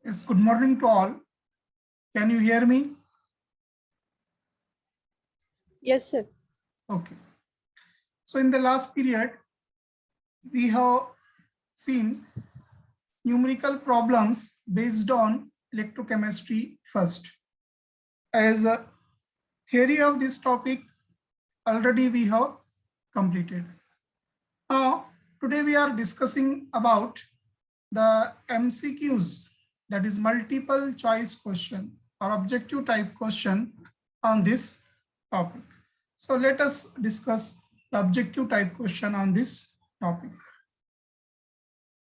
Yes, good morning to all. Can you hear me? Yes, sir. Okay. So in the last period, we have seen numerical problems based on electrochemistry first. As a theory of this topic, already we have completed. Now, today we are discussing about the MCQs, that is multiple choice question or objective type question on this topic. So let us discuss the objective type question on this topic.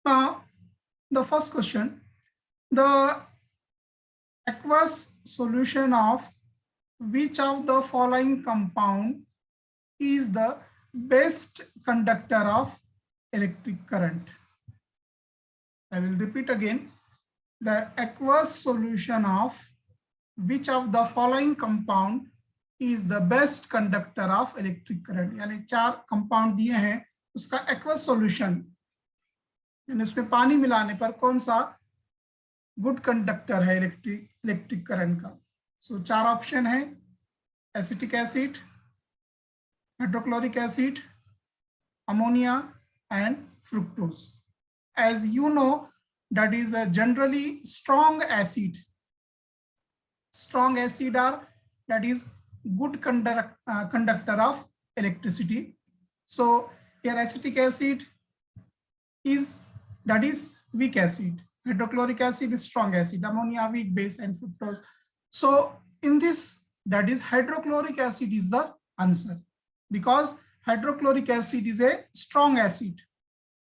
Now, the first question, the aqueous solution of which of the following compound is the best conductor of electric current? I will repeat again. The aqueous solution of which of the following compound is the best conductor of electric current? यानी चार compound दिए हैं, उसका aqueous solution यानी उसमें पानी मिलाने पर कौन सा गुड कंडक्टर है इलेक्ट्रिक करंट का? सो चार ऑप्शन है: acetic acid, hydrochloric acid, ammonia and fructose. As you know, that is a generally strong acid. Strong acid are that is good conductor of electricity. So here acetic acid is that is weak acid. Hydrochloric acid is strong acid. Ammonia weak base and fructose. So in this, that is hydrochloric acid is the answer, because hydrochloric acid is a strong acid.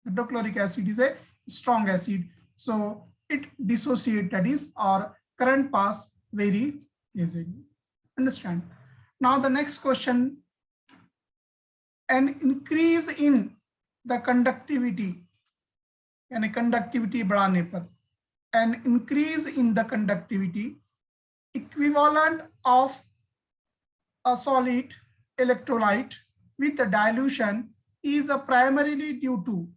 Hydrochloric acid is a strong acid, so it dissociate, that is, or current pass very easily. Understand? Now the next question, an increase in the conductivity, यानी conductivity बढ़ाने पर, an increase in the conductivity equivalent of a solid electrolyte with a dilution is primarily due to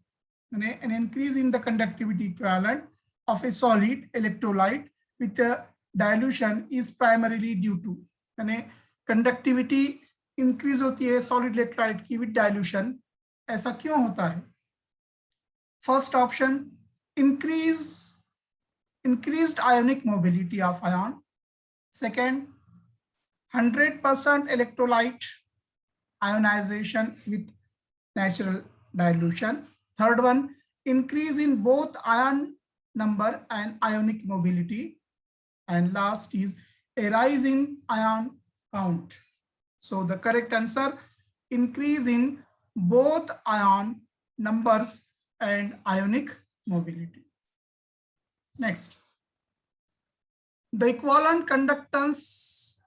an increase in the conductivity equivalent of a solid electrolyte with a dilution is primarily due to, यानी conductivity increase होती है solid electrolyte की with dilution. ऐसा क्यों होता है? First option, increased ionic mobility of ion. Second, 100% electrolyte ionization with natural dilution. Third one, increase in both ion number and ionic mobility. And last is a rise in ion count. So the correct answer, increase in both ion numbers and ionic mobility. Next, the equivalent conductance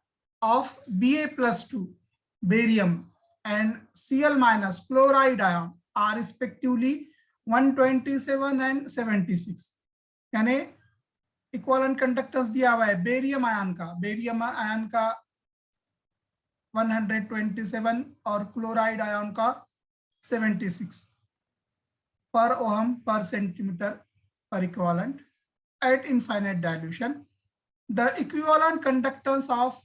of Ba+2 barium and Cl- chloride ion are respectively 127 and 76. यानी equivalent conductance दिया हुआ है barium ion का 127 और chloride ion का 76 per ohm per centimeter per equivalent at infinite dilution. The equivalent conductance of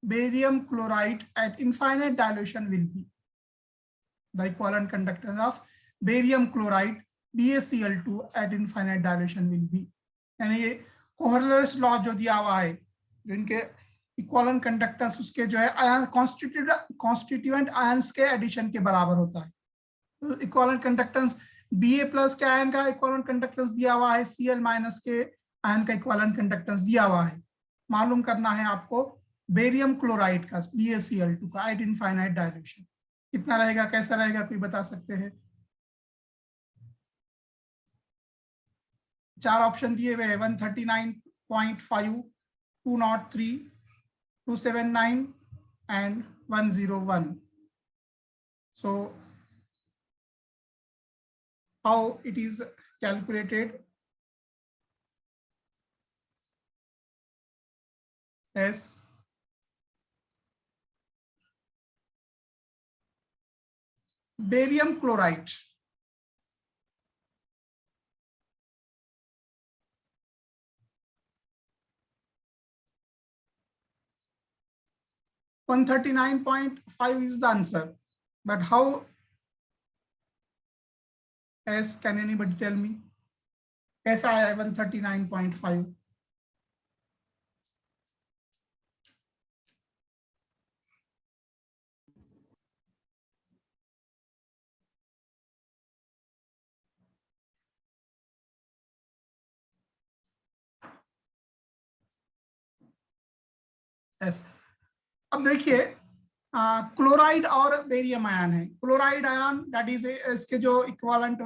barium chloride at infinite dilution will be, the equivalent conductance of barium chloride BaCl2 at infinite dilution will be, यानी ये कोहलरस law जो दिया हुआ है, जो इनके equivalent conductance उसके जो है आयन कॉन्स्टिट्यूएंट आयंस के एडिशन के बराबर होता है. तो इक्विवेलेंट कंडक्टेंस Ba+ के आयन का इक्विवेलेंट कंडक्टेंस दिया हुआ है, Cl- के आयन का इक्विवेलेंट कंडक्टेंस दिया हुआ है. मालूम करना है आपको बेरियम क्लोराइड का BaCl2 का एट इनफाइनाइट डायल्यूशन कितना रहेगा, कैसा रहेगा, कोई बता सकते हैं? चार ऑप्शन दिए हुए हैं, 139.5, 203, 279 and 101. So how it is calculated? As barium chloride 139.5 is the answer, but how? Yes, can anybody tell me? कैसा आया 139.5? yes. अब देखिए क्लोराइड और बेरियम आयन है। क्लोराइड आयन दैट इज इसके जो इक्विवेलेंट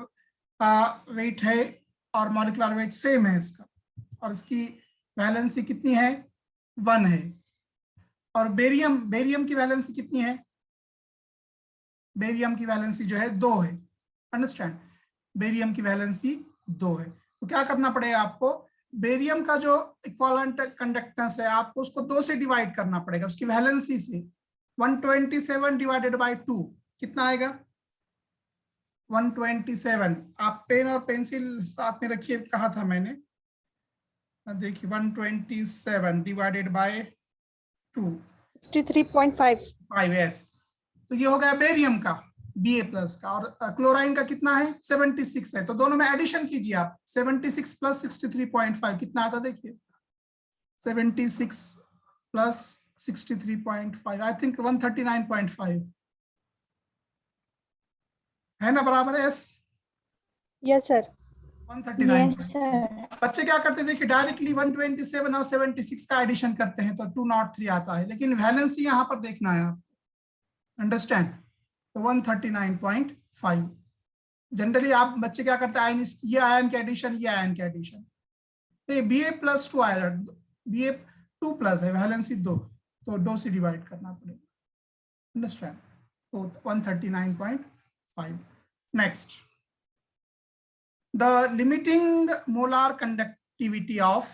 वेट है और मॉलिक्यूलर वेट सेम है इसका, और इसकी वैलेंसी कितनी है? 1 है। और बेरियम की वैलेंसी कितनी है? बेरियम की वैलेंसी जो है 2 है। अंडरस्टैंड? बेरियम की वैलेंसी 2 है। तो क्या करना पड़ेगा आपको? बेरियम का जो इक्विवेलेंट कंडक्टेंस है आपको उसको 2 से डिवाइड करना पड़ेगा, उसकी वैलेंसी से। 127 डिवाइडेड बाय 2 कितना आएगा? 127। आप पेन और पेंसिल साथ में रखिए, कहा था मैंने। देखिए 127 डिवाइडेड बाय 2 63.5। यस। तो ये हो गया बेरियम का Ba+ का, और क्लोराइन का कितना है? 76 है। तो दोनों में एडिशन कीजिए आप। 76 प्लस 63.5 कितना आता? देखिए 76 प्लस 63.5 आई थिंक 139.5 है ना? बराबर है? Yes sir. 139। Yes sir. बच्चे क्या करते हैं? देखिए डायरेक्टली 127 और 76 का एडिशन करते हैं तो 203 आता है, लेकिन वैलेंसी यहाँ पर देखना है आप। अंडरस्टैंड? तो 139.5। जनरली आप बच्चे क्या करते हैं? आयन, ये आयन के एडिशन, ये आयन के एडिशन। तो ये Ba+2 आया, Ba2+ है, वैलेंसी 2, तो 2 से डिवाइड करना पड़ेगा। अंडरस्टैंड? तो 139.5। Next, the limiting molar conductivity of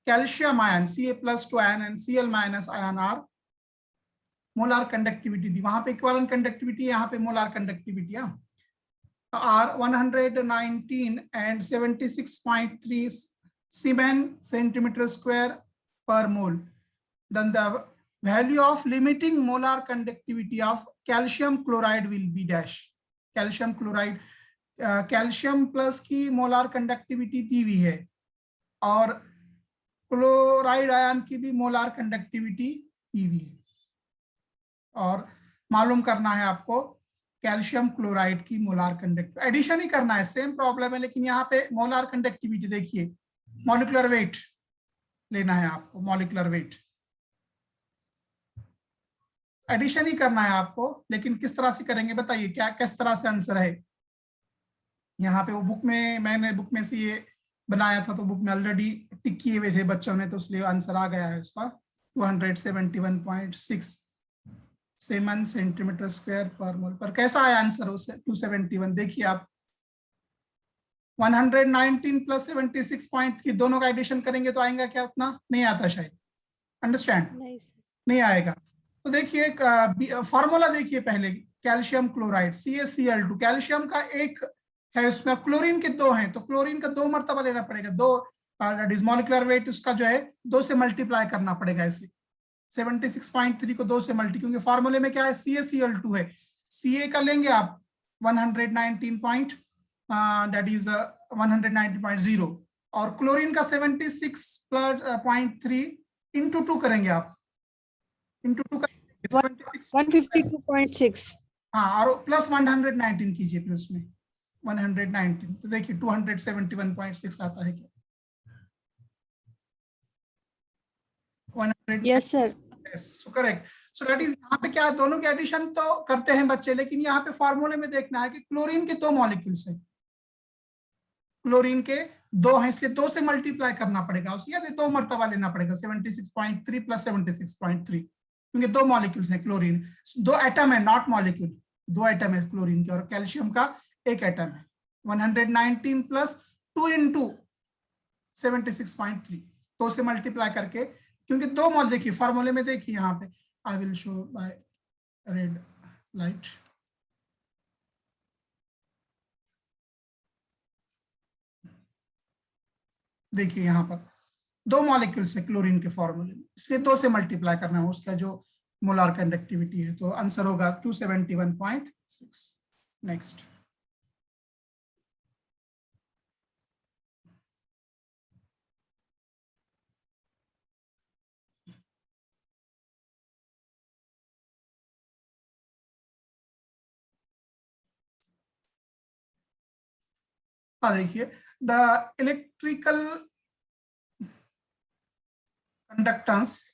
calcium ion Ca+2 ion and Cl- ion are molar conductivity दी, वहां पे इक्विवेलेंट कंडक्टिविटी, यहाँ पे molar conductivity are 119 and 76.3 Siemens centimeter square per mole. Then the value of limiting molar conductivity of calcium chloride will be dash. calcium chloride, calcium plus की molar conductivity दी हुई है और chloride ion की भी molar conductivity दी हुई है, और मालूम करना है आपको कैल्शियम क्लोराइड की मोलार कंडक्टिविटी। एडिशन ही करना है, सेम प्रॉब्लम है, लेकिन यहाँ पे मोलार कंडक्टिविटी देखिए, मॉलिक्यूलर वेट लेना है आपको, मॉलिक्यूलर वेट। एडिशन ही करना है आपको, लेकिन किस तरह से करेंगे बताइए, क्या किस तरह से आंसर है? यहाँ पे वो बुक में, मैंने बुक में से ये बनाया था, तो बुक में ऑलरेडी टिक किए हुए थे बच्चों ने, तो इसलिए आंसर आ गया है उसका 271.6 सीमेन सेंटीमीटर स्क्वायर पर मोल। पर कैसा आया आंसर उसे? 271। देखिए आप 119 प्लस 76.3 दोनों का एडिशन करेंगे तो आएगा क्या? उतना नहीं आता शायद। अंडरस्टैंड? नहीं आएगा। तो देखिए फॉर्मूला देखिए पहले, कैल्शियम क्लोराइड CaCl2, कैल्शियम का एक है, उसमें क्लोरीन के 2 हैं, तो क्लोरीन का 2 मर्तबा लेना पड़ेगा, 2 मॉलिक्यूलर वेट उसका जो है 2 से मल्टीप्लाई करना पड़ेगा इसे। 76.3 को 2 से मल्टी, क्योंकि फॉर्मूले में क्या है? CaCl2 है। Ca का लेंगे आप 119 दैट इज 190.0, और क्लोरीन का 76.3 इंटू 2 करेंगे आप, इंटू 2 152.6। हाँ, और प्लस 119 कीजिए फिर उसमें 119, तो देखिए 271.6 आता है क्या? 100। Yes sir. So correct. So that is, यहाँ पे क्या है? दोनों के एडिशन तो करते हैं बच्चे, लेकिन यहाँ पे फॉर्मूले में देखना है कि क्लोरीन के 2 मॉलिक्यूल्स हैं, क्लोरीन के 2 हैं, इसलिए 2 से मल्टीप्लाई करना पड़ेगा, उसके बाद 2 मर्तबा लेना पड़ेगा, 76.3 प्लस 76.3, क्योंकि 2 मॉलिक्यूल्स हैं क्लोरीन, 2 एटम है, नॉट मॉलिक्यूल, 2 एटम है क्लोरीन के, और कैल्शियम का 1 एटम है। 119 प्लस 2 इंटू 76.3, 2 से मल्टीप्लाई करके, क्योंकि 2 मॉल, देखिए फॉर्मूले में देखिए यहाँ पे, I will show by red light. देखिए यहाँ पर 2 मॉलिक्यूल्स है क्लोरीन के फॉर्मूले में, इसलिए 2 से मल्टीप्लाई करना है, उसका जो मोलार कंडक्टिविटी है। तो आंसर होगा 271.6। नेक्स्ट, देखिए, the electrical conductance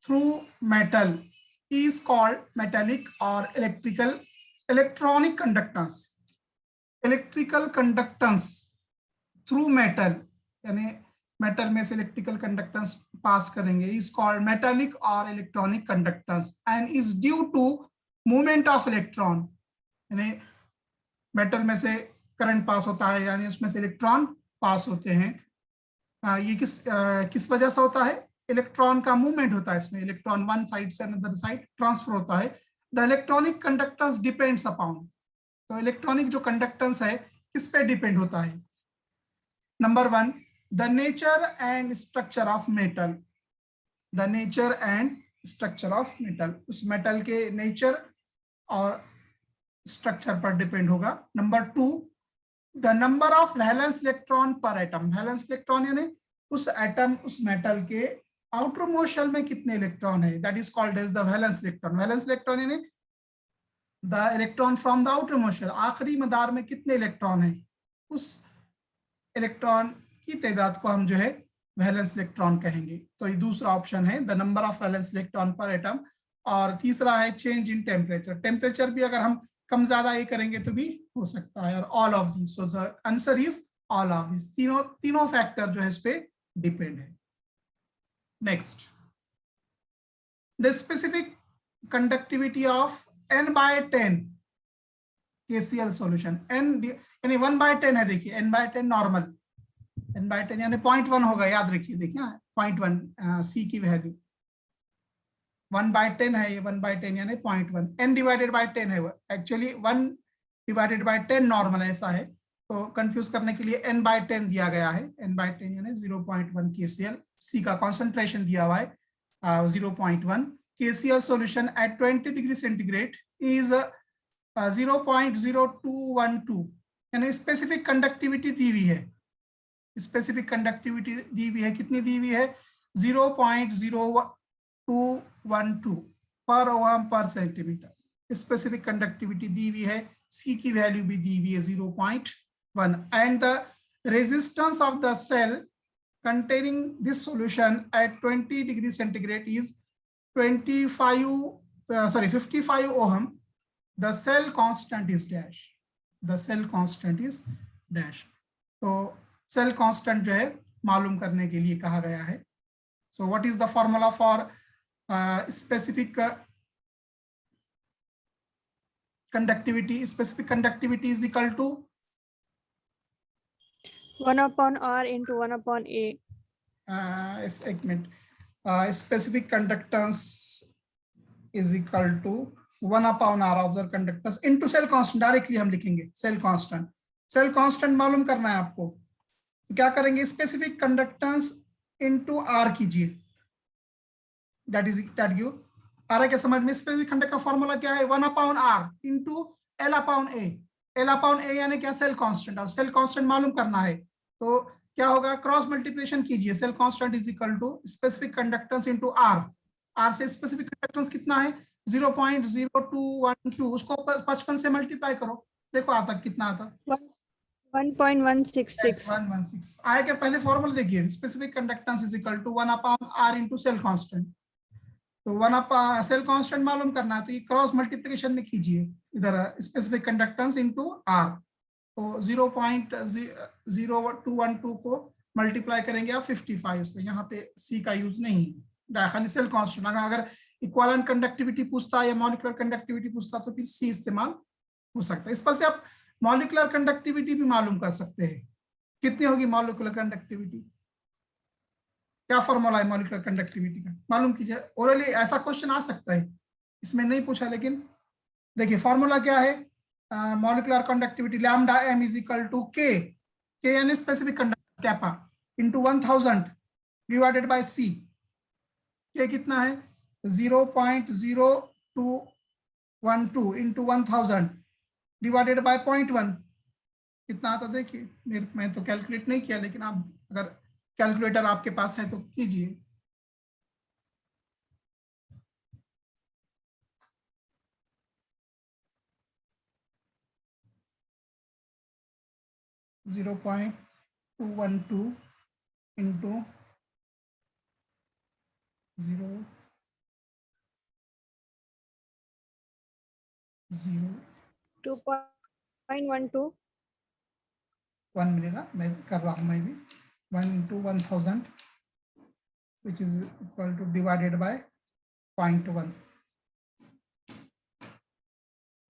through metal is called metallic or electronic conductance। Electrical conductance through metal, यानी मेटल में से इलेक्ट्रिकल कंडक्टेंस पास करेंगे, इज कॉल्ड मेटालिक और electronic conductance and is due to movement of electron. यानी metal में से current pass होता है, यानी उसमें से इलेक्ट्रॉन पास होते हैं। ये किस वजह से होता है? इलेक्ट्रॉन का मूवमेंट होता है इसमें, इलेक्ट्रॉन वन साइड से अनदर साइड ट्रांसफर होता है। The electronic conductance depends upon, तो इलेक्ट्रॉनिक जो कंडक्टेंस है किस पे डिपेंड होता है? Number 1, the nature and structure of metal. The nature and structure of metal, उस मेटल के नेचर और स्ट्रक्चर पर डिपेंड होगा। Number 2, the number of valence electron पर एटम। वैलेंस इलेक्ट्रॉन यानी उस एटम, उस मेटल के आउटर मोस्ट शेल में कितने इलेक्ट्रॉन है, that is called as the valence electron. Valence electron यानी the electron from the outer most shell, आखिरी मदार में कितने इलेक्ट्रॉन है, उस इलेक्ट्रॉन की तादाद को हम जो है वैलेंस इलेक्ट्रॉन कहेंगे। तो ये दूसरा ऑप्शन है, the number of valence electron पर एटम। और तीसरा है चेंज इन टेम्परेचर। टेम्परेचर भी अगर हम कम ज्यादा ये करेंगे तो भी हो सकता है। और all of this, so the answer is all of this. तीनों फैक्टर जो है इस पे डिपेंड है। Next, the specific conductivity of n/10 KCl solution. n यानी 1/10 है, देखिए n/10 नॉर्मल, n/10 यानी 0.1 होगा, याद रखिए, देखिए 0.1 C की वैल्यू 1/10 है, ये 1/10 यानी 0.1। n/10 है, एक्चुअली 1/10 नॉर्मल ऐसा है, तो कंफ्यूज करने के लिए n/10 दिया गया है। n/10 यानी 0.1 KCl। C का कॉन्सेंट्रेशन दिया हुआ है 0.1। KCl solution at 20 degree centigrade is 0.0212, यानी स्पेसिफिक कंडक्टिविटी दी हुई है। स्पेसिफिक कंडक्टिविटी दी हुई है, कितनी दी हुई है? 0.0212 पर ओहम पर सेंटीमीटर स्पेसिफिक कंडक्टिविटी दी हुई है। C की वैल्यू भी दी हुई है 0.1 and the resistance of the cell containing this solution at 20 degree centigrade is 55 ohm. The cell constant is dash. The cell constant is dash. तो cell constant जो है मालूम करने के लिए कहा गया है। So what is the formula for specific conductivity? Specific conductivity is equal to 1/r into 1/a. एक minute, specific conductance is equal to 1/r of the conductance into cell constant। Directly हम लिखेंगे cell constant। cell constant मालूम करना है आपको, तो क्या करेंगे? स्पेसिफिक कंडक्टेंस into r कीजिए, that give आ रहा है क्या समझ में? स्पेसिफिक कंडक्ट का फॉर्मूला क्या है? 1/r into L/a। L/a यानी क्या? Cell constant. और सेल कांस्टेंट मालूम करना है, तो क्या होगा? क्रॉस मल्टीप्लिकेशन कीजिए। Cell constant is equal to specific conductance into R. R से स्पेसिफिक कंडक्टेंस कितना है? 0.0212। उसको 55 से मल्टीप्लाई करो, देखो आता कितना आता? 1.166। 116 आया क्या? पहले फॉर्मूला देखिए, specific conductance is equal to 1/r into cell constant. तो 1/r सेल कांस्टेंट मालूम करना है, तो ये क्रॉस मल्टीप्लिकेशन में कीजिए, इधर स्पेसिफिक कंडक्टेंस इनटू आर। तो 0.0212 को मल्टीप्लाई करेंगे आप 55 से। यहाँ पे C का यूज नहीं, खाली सेल कांस्टेंट। अगर इक्विवेलेंट कंडक्टिविटी पूछता या मॉलिक्यूलर कंडक्टिविटी पूछता तो फिर C इस्तेमाल हो सकता है। इस पर से आप मॉलिक्यूलर कंडक्टिविटी भी मालूम कर सकते हैं। कितनी होगी मॉलिक्यूलर कंडक्टिविटी? क्या फॉर्मूला है मॉलिक्यूलर कंडक्टिविटी का? मालूम कीजिए। ओरली ऐसा क्वेश्चन आ सकता है, इसमें नहीं पूछा, लेकिन देखिए फॉर्मूला क्या है? Molecular conductivity lambda m is equal to k यानी specific conductance kappa into 1000 divided by C। k कितना है? 0.0 212 into 1000 divided by 0.1 कितना आता देखिए। मैं तो कैलकुलेट नहीं किया, लेकिन आप अगर कैलकुलेटर आपके पास है तो कीजिए। Zero point 212 into 0 0 2.12. 1 मिनट ना, मैं कर रहा हूँ मैं भी। 1 into 1000 which is equal to divided by 0.1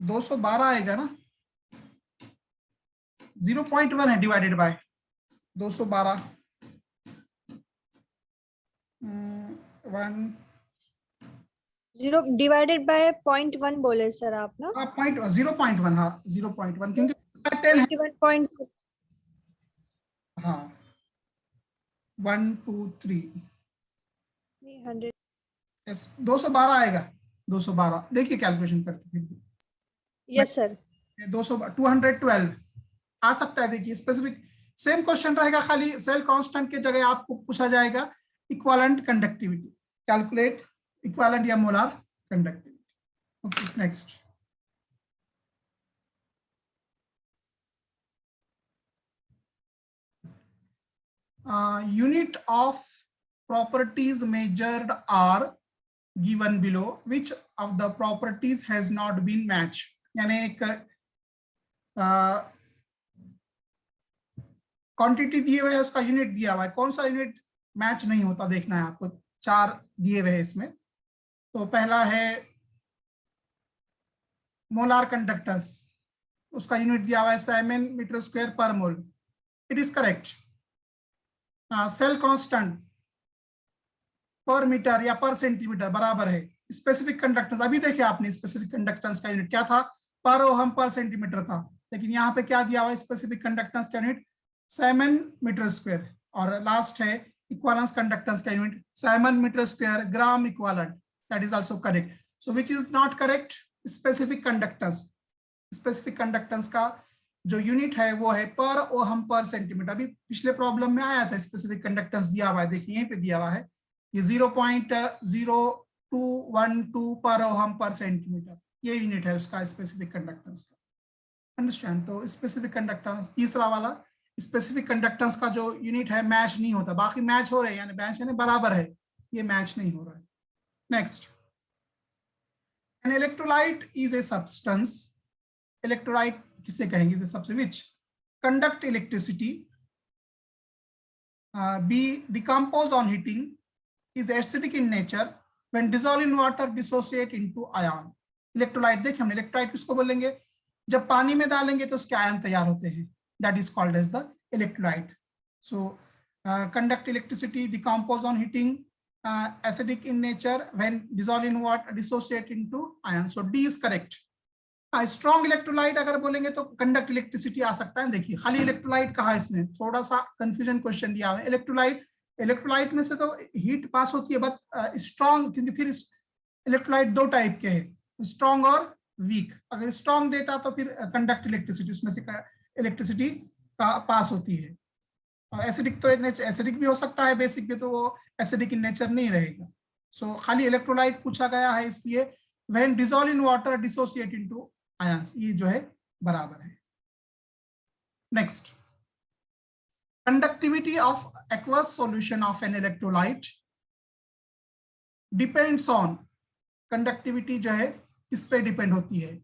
212 आएगा ना। 0.1 है डिवाइडेड बाय 212 1 0 divided by 0.1 बोले सर आप ना। पॉइंट 0.1 हाँ 0.1 क्योंकि 10 है 21. हाँ 1 2 3 300. 212 आएगा। 212 देखिए कैलकुलेशन करके फिर भी। Yes sir. 212 आ सकता है। देखिए स्पेसिफिक सेम क्वेश्चन रहेगा, खाली सेल कांस्टेंट के जगह आपको पूछा जाएगा इक्विवेलेंट कंडक्टिविटी, कैलकुलेट इक्विवेलेंट या molar conductivity. Okay next. Unit of properties measured are given below. Which of the properties has not been matched? यानी एक क्वांटिटी दिए हुए है, उसका यूनिट दिया हुआ है, कौन सा यूनिट मैच नहीं होता देखना है आपको। 4 दिए हुए हैं इसमें। तो पहला है मोलार कंडक्टेंस, उसका यूनिट दिया हुआ है Simon metre square per mole, it is correct. Cell constant per metre या पर सेंटीमीटर बराबर है स्पेसिफिक कंडक्टेंस। अभी देखिए आपने स्पेसिफिक कंडक्टेंस का यूनिट क्या था, पर ओहम पर सेंटीमीटर था, लेकिन यहाँ पे क्या दिया हुआ है स्पेसिफिक कंडक्टेंस का यूनिट साइमन मीटर स्क्वायर। और लास्ट है इक्विवेलेंस कंडक्टेंस का unit siemens metre square gram equivalent, that is also correct. So which is not correct, specific conductance. Specific conductance का जो यूनिट है वो है पर ओहम पर सेंटीमीटर। अभी पिछले प्रॉब्लम में आया था स्पेसिफिक कंडक्टेंस दिया हुआ है, देखिए यहीं पे दिया हुआ है ये 0.0212 पर ओहम पर सेंटीमीटर, ये यूनिट है उसका स्पेसिफिक कंडक्टेंस का। अंडरस्टैंड। तो स्पेसिफिक कंडक्टेंस तीसरा वाला, स्पेसिफिक कंडक्टेंस का जो यूनिट है मैच नहीं होता, बाकी मैच हो रहे हैं यानी मैच यानी बराबर है, ये मैच नहीं हो रहा है। Next, an electrolyte is a substance. Electrolyte किसे कहेंगे, is a substance which conduct electricity, B decompose on heating, is acidic in nature, when dissolved in water dissociate into ion. Electrolyte देखिए हमने इलेक्ट्रोलाइट किसको बोलेंगे, जब पानी में डालेंगे तो उसके आयन तैयार होते हैं, that is called as the electrolyte. So conduct electricity, decompose on heating, acidic in nature, when dissolved in water dissociate into ion. So D is correct. Strong electrolyte अगर बोलेंगे तो कंडक्ट इलेक्ट्रिसिटी आ सकता है। देखिए खाली इलेक्ट्रोलाइट कहा इसमें, थोड़ा सा कंफ्यूजन क्वेश्चन दिया हुआ है। इलेक्ट्रोलाइट में से तो हीट पास होती है, बट स्ट्रॉन्ग, क्योंकि फिर इलेक्ट्रोलाइट 2 टाइप के हैं, स्ट्रॉन्ग और वीक। अगर स्ट्रॉन्ग देता तो फिर कंडक्ट इलेक्ट्रिसिटी, उसमें से इलेक्ट्रिसिटी का पास होती है। एसिडिक तो एसिडिक भी हो सकता है, बेसिक भी, तो वो एसिडिक इन नेचर नहीं रहेगा। सो खाली इलेक्ट्रोलाइट पूछा गया है इसलिए when dissolve in water dissociate into ions, ये जो है बराबर है। Next, conductivity of aqueous solution of an electrolyte depends on, conductivity जो है किस पे डिपेंड होती है,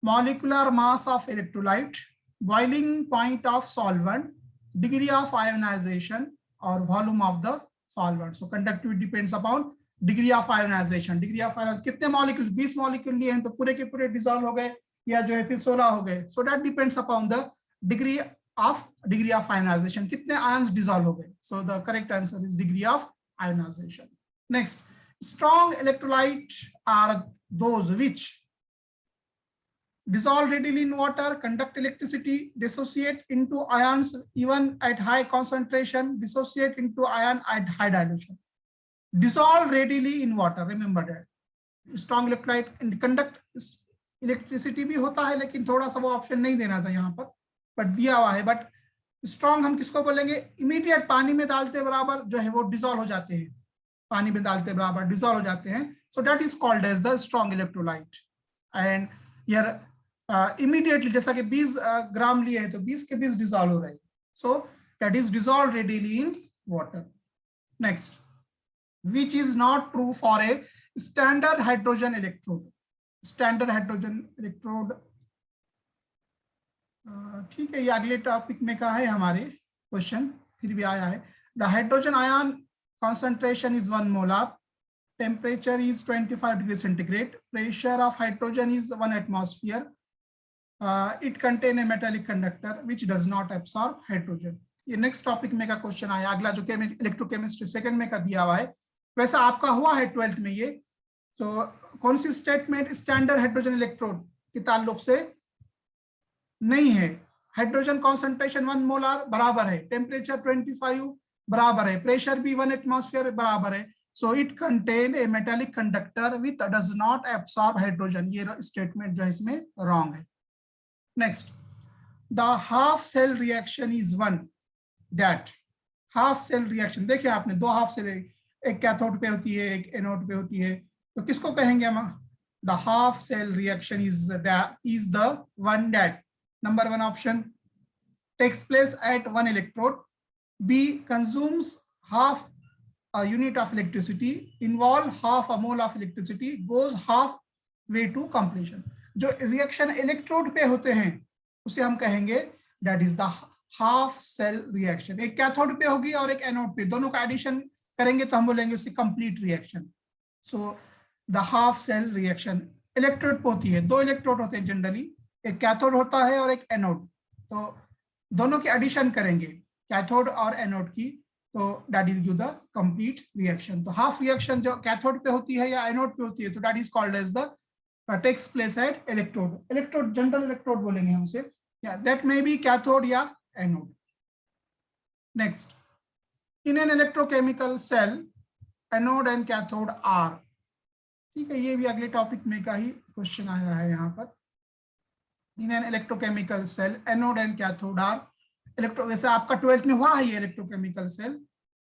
molecular mass of electrolyte, boiling point of solvent, degree of ionization और volume of the solvent. So conductivity depends upon degree of ionization. degree of ionization कितने molecule, 20 molecule लिए हैं तो पूरे के पूरे डिसॉल्व हो गए या जो है फिर 16 हो गए। So that depends upon the degree of ionization, कितने ions dissolve हो गए। So the correct answer is degree of ionization. Next, strong electrolyte are those which dissolve readily in water, conduct electricity, dissociate into ions even at high concentration, dissociate into ion at high dilution. Dissolve readily in water, remember that. Strong electrolyte conduct electricity भी होता है, लेकिन थोड़ा सा वो option नहीं देना था यहाँ पर, बट दिया हुआ है। बट स्ट्रॉन्ग हम किसको बोलेंगे? इमीडिएट पानी में डालते बराबर जो है वो डिसॉल्व हो जाते हैं, पानी में डालते बराबर डिसॉल्व हो जाते हैं। So that is called as the strong electrolyte. And यार इमीडिएटली जैसा कि 20 ग्राम लिए हैं तो 20 के 20 डिसॉल्व हो रहे हैं। So that is dissolve readily in water. Next, which is not true for a standard hydrogen electrode. Standard hydrogen electrode, ठीक है, ये अगले टॉपिक में का है हमारे क्वेश्चन, फिर भी आया है। The hydrogen ion concentration is 1 molar, temperature is 25 degree centigrade, pressure of hydrogen is 1 atmosphere, it contain a metallic conductor which does not absorb hydrogen. ये नेक्स्ट टॉपिक में का क्वेश्चन आया, अगला जो इलेक्ट्रोकेमिस्ट्री सेकंड में का दिया हुआ है। वैसा आपका हुआ है 12th में ये, तो कौन सी स्टेटमेंट स्टैंडर्ड हाइड्रोजन इलेक्ट्रोड के ताल्लुक से नहीं है? हाइड्रोजन कॉन्सेंट्रेशन 1 मोलार बराबर है, टेम्परेचर 25 बराबर है, प्रेशर भी 1 एटमॉस्फेयर बराबर है। So it contain a metallic conductor with does not absorb hydrogen. ये स्टेटमेंट जो है इसमें रॉन्ग है। Next, the half cell reaction is one that, half cell reaction देखिए आपने, दो हाफ सेल, एक कैथोड पे होती है एक एनोड पे होती है, तो किसको कहेंगे हम? The half cell reaction is the one that, number 1 option, takes place at 1 electrode, B consumes half a unit of electricity, involve half a mole of electricity, goes half way to completion. जो reaction electrode पे होते हैं उसे हम कहेंगे that is the half cell reaction. एक cathode पे होगी और एक एनोड पे, दोनों का एडिशन करेंगे तो हम बोलेंगे उसे complete reaction. So the half cell reaction electrode पे होती है, 2 इलेक्ट्रोड होते हैं जनरली, एक कैथोड होता है और एक एनोड, तो दोनों की एडिशन करेंगे कैथोड और एनोड की, तो that is give the complete reaction. तो हाफ रिएक्शन जो कैथोड पे होती है या एनोड पे होती है तो that is called as the takes place at electrode. Electrode general electrode बोलेंगे हम उसे, या दैट मे बी कैथोड या anode. Next, in an electrochemical cell anode and cathode are, ठीक है, ये भी अगले टॉपिक में का ही क्वेश्चन आया है यहाँ पर। In an electrochemical cell anode and cathode are electro, वैसे आपका 12th में हुआ है ये इलेक्ट्रोकेमिकल सेल,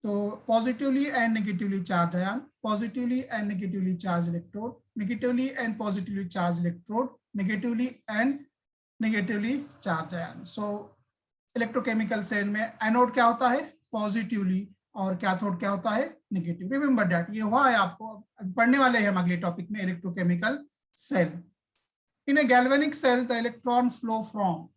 तो positively and negatively charge ion, positively and negatively charge electrode, negatively and positively charge electrode, negatively and negatively charge ion. So electrochemical cell में anode क्या होता है? पॉजिटिवली, और कैथोड क्या होता है? नेगेटिव। रिमेंबर दैट, ये हुआ है आपको, पढ़ने वाले हैं हम अगले टॉपिक में electrochemical cell. In a galvanic cell the electron flow from,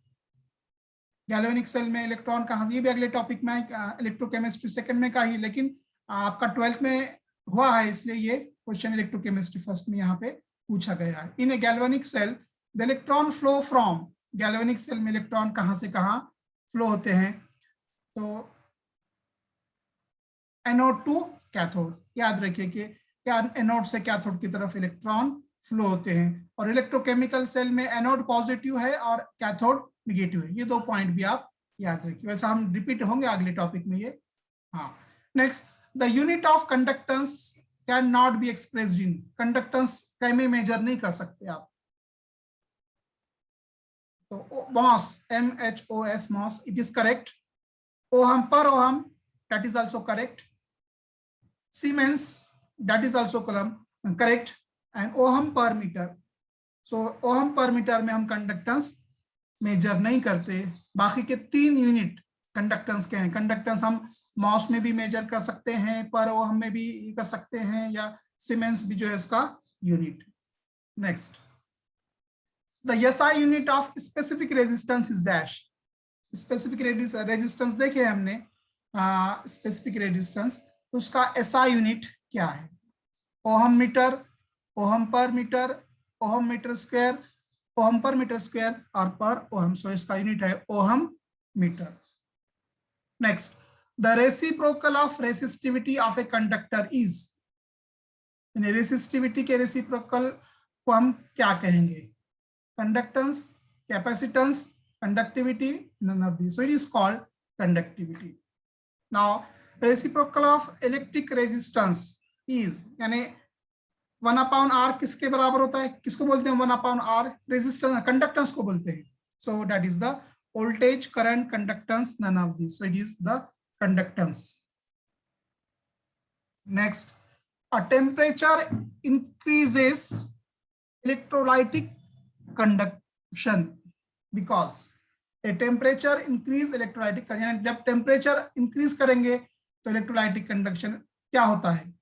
galvanic cell में इलेक्ट्रॉन कहाँ से, ये भी अगले टॉपिक में इलेक्ट्रोकेमिस्ट्री सेकंड में का ही, लेकिन आपका 12th में हुआ है इसलिए ये क्वेश्चन इलेक्ट्रोकेमिस्ट्री फर्स्ट में यहाँ पे पूछा गया है। In a galvanic cell the electron flow from, galvanic cell में इलेक्ट्रॉन कहाँ से कहाँ फ्लो होते हैं? तो एनोड टू कैथोड, याद रखिए कि क्या एनोड से कैथोड की तरफ इलेक्ट्रॉन फ्लो होते हैं, और इलेक्ट्रोकेमिकल सेल में एनोड पॉजिटिव है और कैथोड नेगेटिव है। ये 2 पॉइंट भी आप याद रखिए, वैसे हम रिपीट होंगे अगले टॉपिक में ये। हाँ, next, the unit of conductance can not be expressed in, conductance कैमे मेजर नहीं कर सकते आप, तो mhos, MHOS mhos, it is correct. Ohm per ohm, that is also correct. Siemens, that is also correct. And ohm per metre, so ohm per metre में हम conductance measure नहीं करते। बाकी के 3 यूनिट कंडक्टेंस के हैं, कंडक्टेंस हम moss में भी मेजर कर सकते हैं, पर ओहम में भी कर सकते हैं, या सीमेंस भी जो है इसका unit. Next, the SI unit of specific resistance is dash, specific resistance देखे हमने, स्पेसिफिक रेजिस्टेंस, तो उसका SI यूनिट क्या है? Ohm metre, ohm per metre, ohm metre square, ohm per metre square और पर ओहम, सो इसका unit है ohm metre. Next, the reciprocal of resistivity of a conductor is, resistivity के reciprocal को हम क्या कहेंगे? Conductance, capacitance, conductivity, none of this, so it is called conductivity. Now reciprocal of electric resistance is, यानी 1/r किसके बराबर होता है, किसको बोलते हैं 1/r? रेजिस्टेंस, कंडक्टेंस को बोलते हैं. So that is the voltage, current, conductance, none of these. So it is the conductance. Next, a temperature increases electrolytic conduction because a temperature increase electrolytic conduction. जब temperature increase करेंगे तो electrolytic conduction क्या होता है?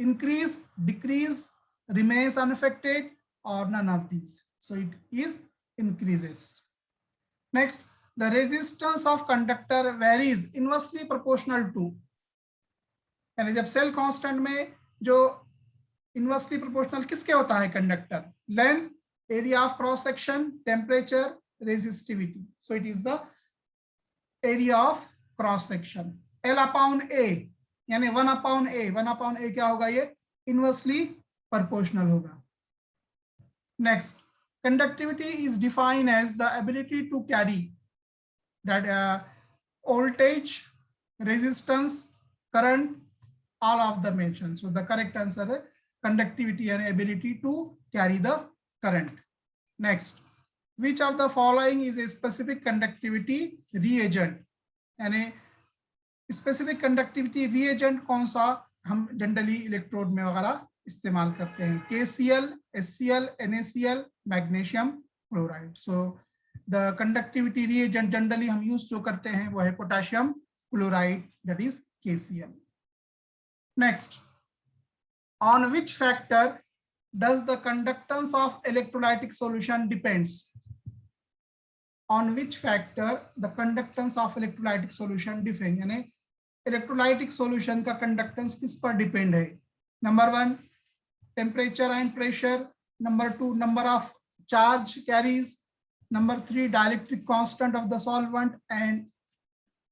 Increase, decrease, remains unaffected, or none of these. So it is increases. Next, the resistance of conductor varies inversely proportional to, यानी जब cell constant में जो इनवर्सली प्रोपोर्शनल किसके होता है conductor? Length, area of cross section, temperature, resistivity. So it is the area of cross section. L/A यानी 1/A. 1/A क्या होगा? ये इनवर्सली प्रोपोर्शनल होगा. Next, conductivity is defined as the ability to carry that voltage, resistance, current, all of the mentioned. So the correct answer is conductivity and ability to carry the current. Next, which of the following is a specific conductivity reagent? यानी specific conductivity reagent कौन सा हम generally electrode में वगैरह इस्तेमाल करते हैं? KCl, HCl, NaCl, magnesium chloride. So the conductivity reagent generally हम यूज जो करते हैं वो है potassium chloride, that is KCl. Next, on which factor does the conductance of electrolytic solution depends? On which factor the conductance of electrolytic solution depend, यानी electrolytic solution का conductance किस पर डिपेंड है? Number 1, temperature and pressure. Number 2, number of charge carries. Number 3, dielectric constant of the solvent, and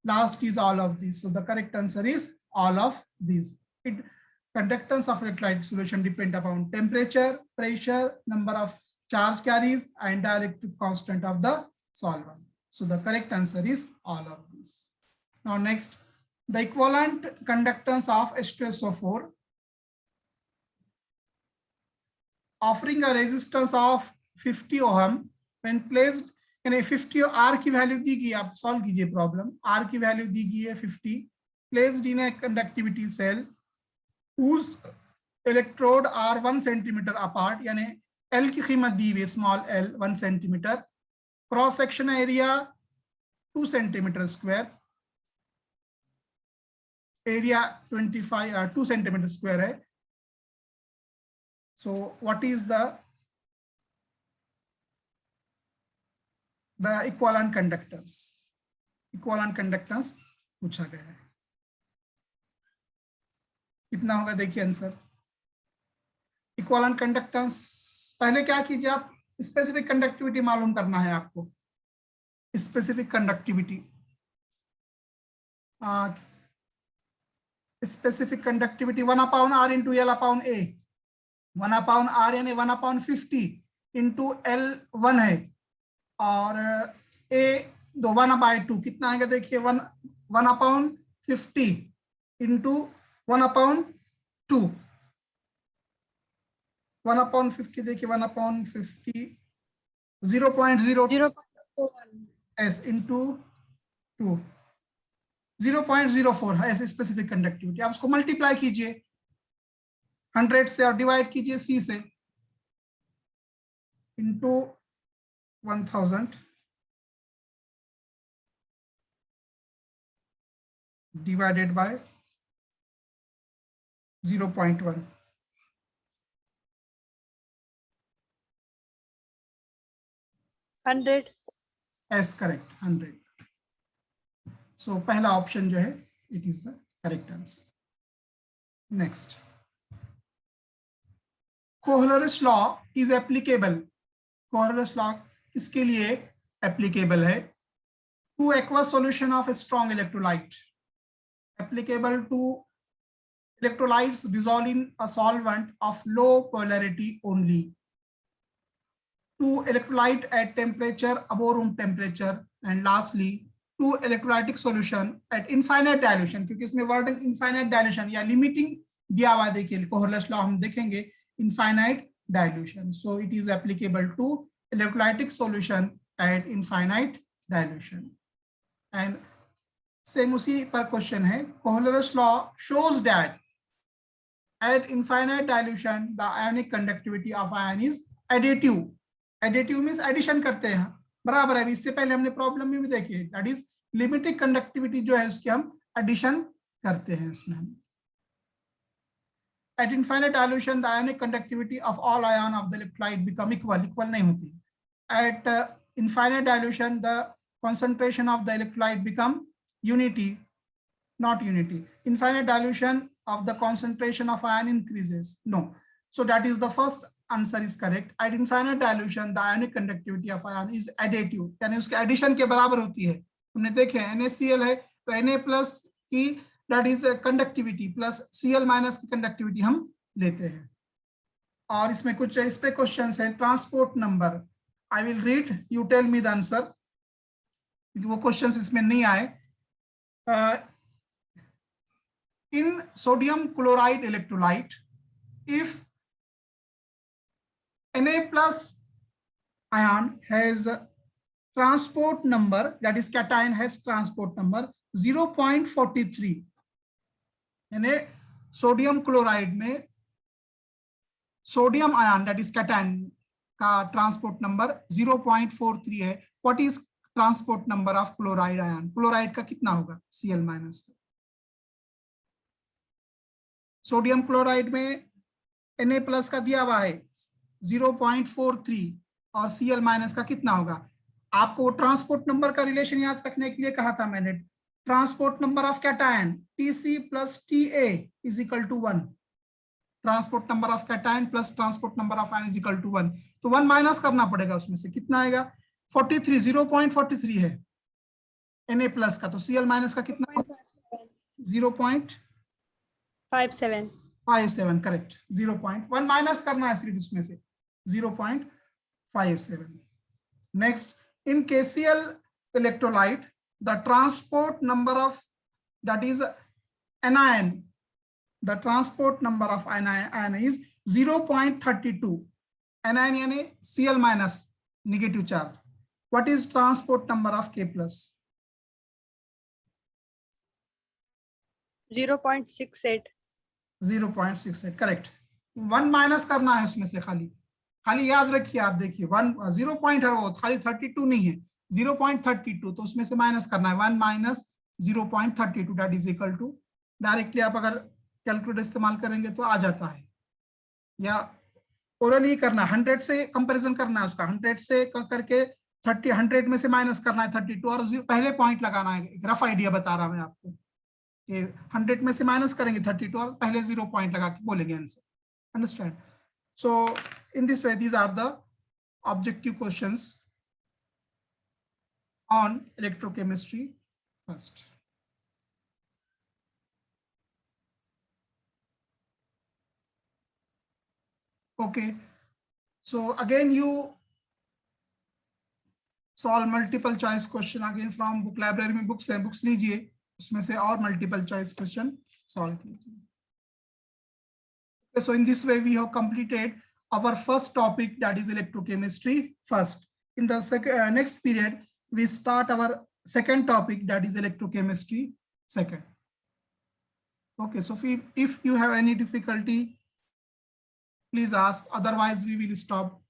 last is all of these. So the correct answer is all of these. Conductance of electrolytic solution depend upon temperature, pressure, number of charge carries, and dielectric constant of the solvent. So the correct answer is all of these. Now next, the equivalent conductance of H2SO4 offering a resistance of 50 ohm when placed in a 50 R की value दी गई, आप solve कीजिए problem. R की value दी गई है 50, placed in a conductivity cell whose electrode are 1 centimeter apart, यानी L की कीमत दी हुई है small l 1 centimeter, cross section area 2 centimeter square, area 2 centimeter square है. So what is the equivalent conductance? Equivalent conductance पूछा गया है. कितना होगा देखिए आंसर. इक्विवेलेंट कंडक्टेंस, पहले क्या कीजिए आप, स्पेसिफिक कंडक्टिविटी मालूम करना है आपको. Specific conductivity, specific conductivity 1/R into L/A. 1/R यानी 1/50 इंटू L1 है, और A 1/2 कितना आएगा देखिए, 1/50 इंटू 1/2. 1/50 देखिए 1/50 0.0 S इंटू 2 0.04 है ऐसे स्पेसिफिक कंडक्टिविटी. आप उसको मल्टीप्लाई कीजिए 100 से और डिवाइड कीजिए C से into 1000 divided by 0.1. S correct 100. So पहला ऑप्शन जो है it is the correct answer. Next, Kohlrausch law is applicable. Kohlrausch law किसके लिए एप्लीकेबल है? To aqueous solution of a strong electrolyte. Applicable to electrolytes dissolved in a solvent of low polarity only. To electrolyte at temperature above room temperature, and lastly to electrolytic solution at infinite dilution, क्योंकि इसमें word infinite dilution या limiting दिया हुआ है. देखिए कोहलरस law हम देखेंगे infinite dilution. So it is applicable to electrolytic solution at infinite dilution. And same उसी पर क्वेश्चन है, Kohler's law shows that at infinite dilution the ionic conductivity of ion is additive. Additive means addition करते हैं, बराबर है. इससे पहले हमने प्रॉब्लम में भी देखी, दैट इज लिमिटिंग कंडक्टिविटी जो है उसकी हम एडिशन करते हैं इसमें. At infinite dilution the ionic conductivity of all ion of the electrolyte become equal. Equal नहीं होती. At infinite dilution the concentration of the electrolyte become unity, not unity. Infinite dilution of the concentration of ion increases. No. So that is the first answer is correct. At infinite dilution the ionic conductivity of ion is additive, यानी उसके addition के बराबर होती है. हमने देखे NaCl है तो Na प्लस की that is conductivity plus Cl minus की कंडक्टिविटी हम लेते हैं. और इसमें कुछ इस पे क्वेश्चंस हैं. Transport number, I will read, you tell me the answer, क्योंकि वो क्वेश्चंस इसमें नहीं आए. In sodium chloride electrolyte, if Na plus ion has transport number, that is cation has transport number 0.43, यानी सोडियम क्लोराइड में sodium ion that is cation का transport number 0.43 है. What is transport number of chloride ion? Chloride का कितना होगा? Cl minus. Sodium chloride में Na plus का दिया हुआ है 0.43 और Cl माइनस का कितना होगा? आपको वो ट्रांसपोर्ट नंबर का रिलेशन याद रखने के लिए कहा था मैंने. Transport number of cation Tc plus Ta is equal to 1. Transport number of cation plus transport number of ion is equal to 1. तो 1 माइनस करना पड़ेगा, उसमें से कितना आएगा? 43, 0.43 है Na प्लस का, तो Cl माइनस का कितना? 0.57, करेक्ट. 0.1 माइनस करना है सिर्फ उसमें से, 0.57. Next, in KCl electrolyte the transport number of that is anion, the transport number of anion is 0.32. anion यानी Cl minus negative charge. What is transport number of K plus? 0.68. 0.68, correct. 1 minus करना है उसमें से, खाली याद रखिए. आप देखिए 0 पॉइंट है वो, खाली 32 नहीं है, 0.32, तो उसमें से माइनस करना है 1 minus 0.32 that is equal to. Directly आप अगर कैलकुलेटर इस्तेमाल करेंगे तो आ जाता है, या ओरली करना, 100 से कंपैरिजन करना है उसका, 100 से करके 100 में से माइनस करना है 32 और पहले पॉइंट लगाना है. एक रफ आइडिया बता रहा मैं आपको कि 100 में से माइनस करेंगे 32 और पहले 0 पॉइंट लगा के बोलेंगे answer. Understand? So in this way these are the objective questions on electrochemistry first. Okay, so again you solve multiple choice question again from book. library में books है, books लीजिए, उसमें से और multiple choice question solve कीजिए. So in this way we have completed our first topic, that is electrochemistry first. In the next period we start our second topic, that is electrochemistry second. Okay, so if you have any difficulty please ask, otherwise we will stop.